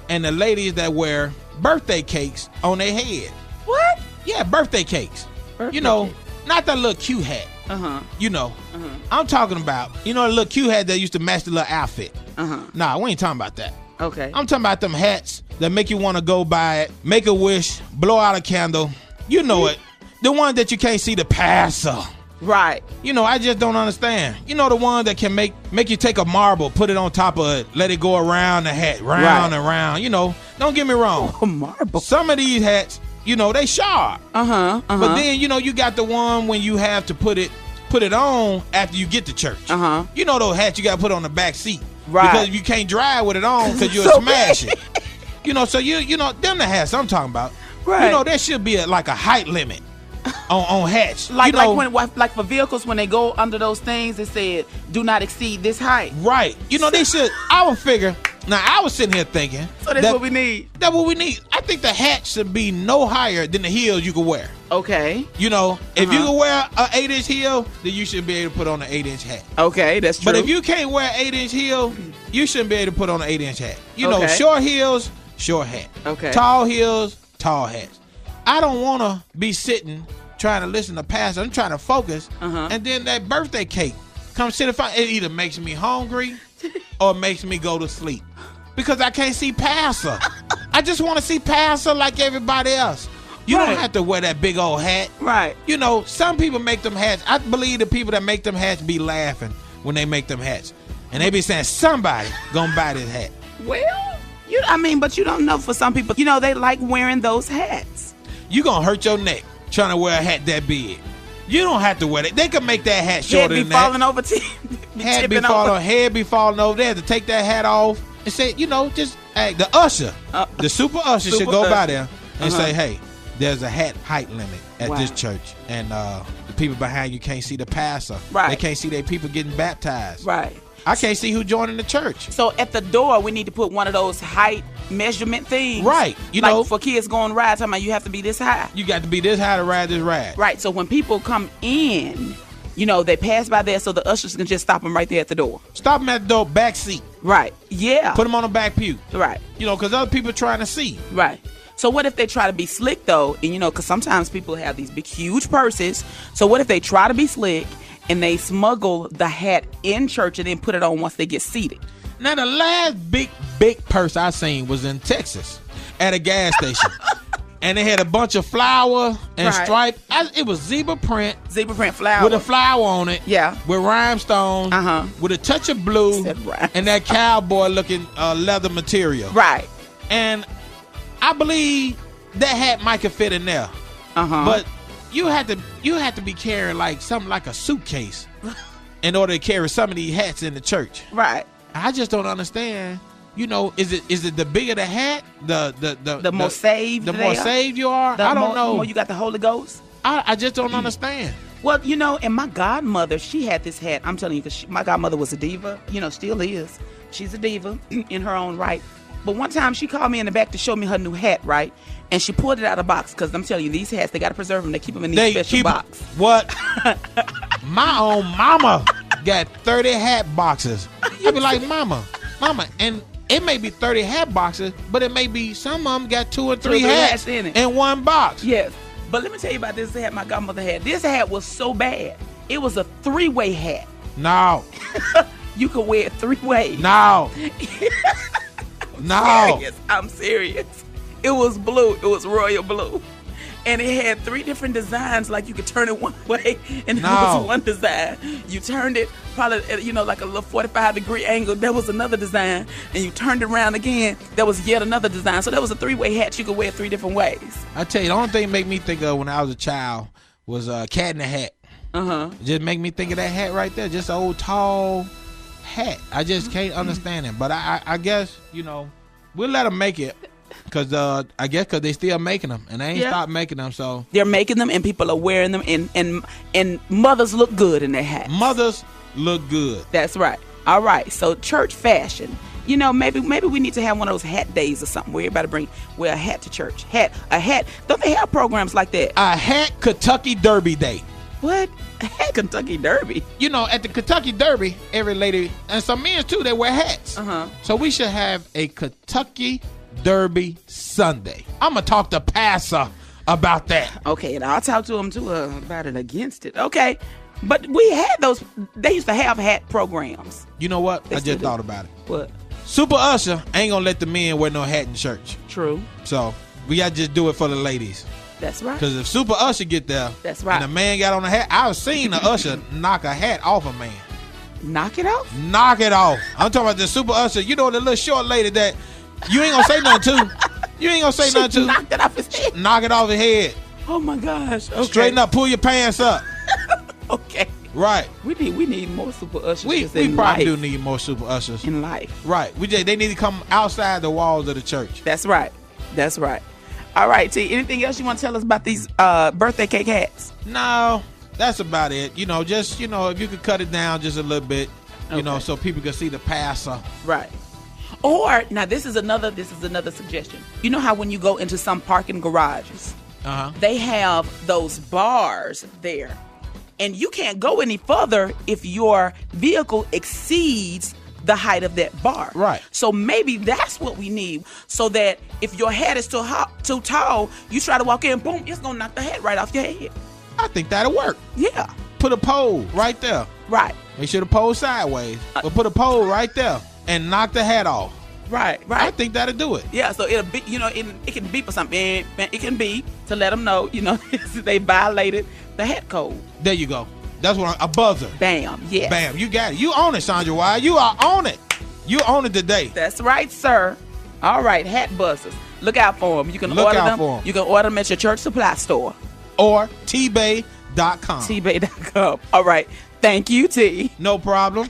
and the ladies that wear birthday cakes on their head. What? Yeah, birthday cakes. Birthday you know, cake. not that little cute hat. You know, I'm talking about, you know, the little cute hat that used to match the little outfit. Nah, we ain't talking about that. Okay. I'm talking about them hats that make you want to go buy it, make a wish, blow out a candle. You know it. The one that you can't see the passer. Right. You know, I just don't understand. You know, the one that can make you take a marble, put it on top of it, let it go around the hat, round and round. You know, don't get me wrong. A marble. Some of these hats, you know, they sharp. But then, you know, you got the one when you have to put it on after you get to church. You know those hats you got to put on the back seat. Right. Because you can't drive with it on because you'll smash it. You know, so you know, them the hats I'm talking about. Right. You know, there should be like a height limit on hats. Like, you know, like for vehicles, when they go under those things, it said, do not exceed this height. Right. You know, they should, I would figure, now I was sitting here thinking. So that's what we need. That's what we need. I think the hat should be no higher than the heels you can wear. Okay. You know, if you can wear an 8-inch heel, then you should be able to put on an 8-inch hat. Okay, that's true. But if you can't wear an 8-inch heel, you shouldn't be able to put on an 8-inch hat. You know, short heels, short hat. Okay. Tall heels, tall hats. I don't want to be sitting trying to listen to pastor. I'm trying to focus. And then that birthday cake comes sit in front. It either makes me hungry or makes me go to sleep because I can't see pastor. I just want to see pastor like everybody else. You don't have to wear that big old hat. Right. You know, some people make them hats. I believe the people that make them hats be laughing when they make them hats. And they be saying, somebody gonna buy this hat. Well, but you don't know, for some people, you know, they like wearing those hats. You gonna hurt your neck trying to wear a hat that big. You don't have to wear it. They can make that hat shorter than that. Head be falling over. They have to take that hat off and say, you know, just hey, the usher, the super usher should go by there and say, hey, there's a hat height limit at this church, and the people behind you can't see the pastor. Right. They can't see their people getting baptized. Right. I can't see who joining the church. So at the door, we need to put one of those height measurement things. Right. You like know, for kids going rides, talking about you have to be this high. You got to be this high to ride this ride. Right. So when people come in, you know, they pass by there, so the ushers can just stop them right there at the door. Stop them at the door, back seat. Right. Yeah. Put them on the back pew. Right. You know, because other people are trying to see. Right. So what if they try to be slick, though? And, you know, because sometimes people have these big, huge purses. So what if they try to be slick and they smuggle the hat in church and then put it on once they get seated? Now, the last big purse I seen was in Texas at a gas station. And they had a bunch of flower and stripe. It was zebra print flower. with a flower on it. Yeah. With rhinestones. With a touch of blue. And that cowboy looking leather material. Right. And I believe that hat might could fit in there. But you have to be carrying like something like a suitcase in order to carry some of these hats in the church. Right. I just don't understand. You know, is it the bigger the hat, the more saved you are? I don't know. The more you got the Holy Ghost. I just don't understand. Well, you know, and my godmother, she had this hat. I'm telling you, because my godmother was a diva. You know, still is. She's a diva in her own right. But one time she called me in the back to show me her new hat, right? And she pulled it out of the box, because I'm telling you, these hats, they got to preserve them. They keep them in these special box. What? My own mama got 30 hat boxes. I be like, mama, and it may be 30 hat boxes, but it may be some of them got 2 or 3 hats in it. In one box. Yes. But let me tell you about this hat my godmother had. This hat was so bad. It was a 3-way hat. No. You could wear it 3 ways. No. I'm serious. It was blue. It was royal blue. And it had 3 different designs. Like, you could turn it one way, and there was one design. You turned it probably, you know, like a little 45-degree angle. There was another design. And you turned it around again. There was yet another design. So that was a 3-way hat you could wear 3 different ways. I tell you, the only thing that made me think of when I was a child was Cat in the Hat. Just make me think of that hat right there. Just an old tall hat. I just can't understand it. But I guess, you know, we'll let them make it. Because I guess because they still making them, and they ain't stopped making them. So they're making them, and people are wearing them, and mothers look good in their hats. Mothers look good. That's right. All right. So church fashion. You know, maybe we need to have one of those hat days or something where everybody wear a hat to church. A hat. Don't they have programs like that? A hat Kentucky Derby Day. What? Kentucky Derby? You know, at the Kentucky Derby, every lady, and some men too, they wear hats. So we should have a Kentucky Derby Sunday. I'm going to talk to Pastor about that. Okay, and I'll talk to him too about it against it. Okay. But we had those. They used to have hat programs. You know what? I just thought about it. What? Super Usher ain't going to let the men wear no hat in church. True. So we got to just do it for the ladies. That's right. Because if Super Usher get there, that's right, and a man got on a hat, I've seen a Usher knock a hat off a man. Knock it off? Knock it off. I'm talking about the Super Usher. You know, the little short lady that you ain't going to say nothing to. You ain't going to say nothing to. Knocked it off his head. Knock it off his head. Oh, my gosh. Okay. Straighten up. Pull your pants up. Okay. Right. We need more Super Ushers. We probably do need more Super Ushers. In life. Right. They need to come outside the walls of the church. That's right. That's right. All right, T. Anything else you want to tell us about these birthday cake hats? No, that's about it. You know, just, if you could cut it down just a little bit, you know, so people can see the pastor. Right. Or, now this is another suggestion. You know how when you go into some parking garages, they have those bars there. And you can't go any further if your vehicle exceeds the height of that bar. Right. So maybe that's what we need, so that if your hat is too tall, you try to walk in, boom, it's going to knock the hat right off your head. I think that'll work. Yeah. Put a pole right there. Right. They should have pole sideways. But put a pole right there and knock the hat off. Right. I think that'll do it. Yeah, so it'll be, it can beep or something. It can beep to let them know, they violated the hat code. There you go. That's what a buzzer. Bam. Yes. Bam. You got it. You own it, Sandra Wild. You are on it. You own it today. That's right, sir. All right, hat buzzers. Look out for them. You can order them. You can order them at your church supply store. Or tbay.com. tbay.com. All right. Thank you, T. No problem.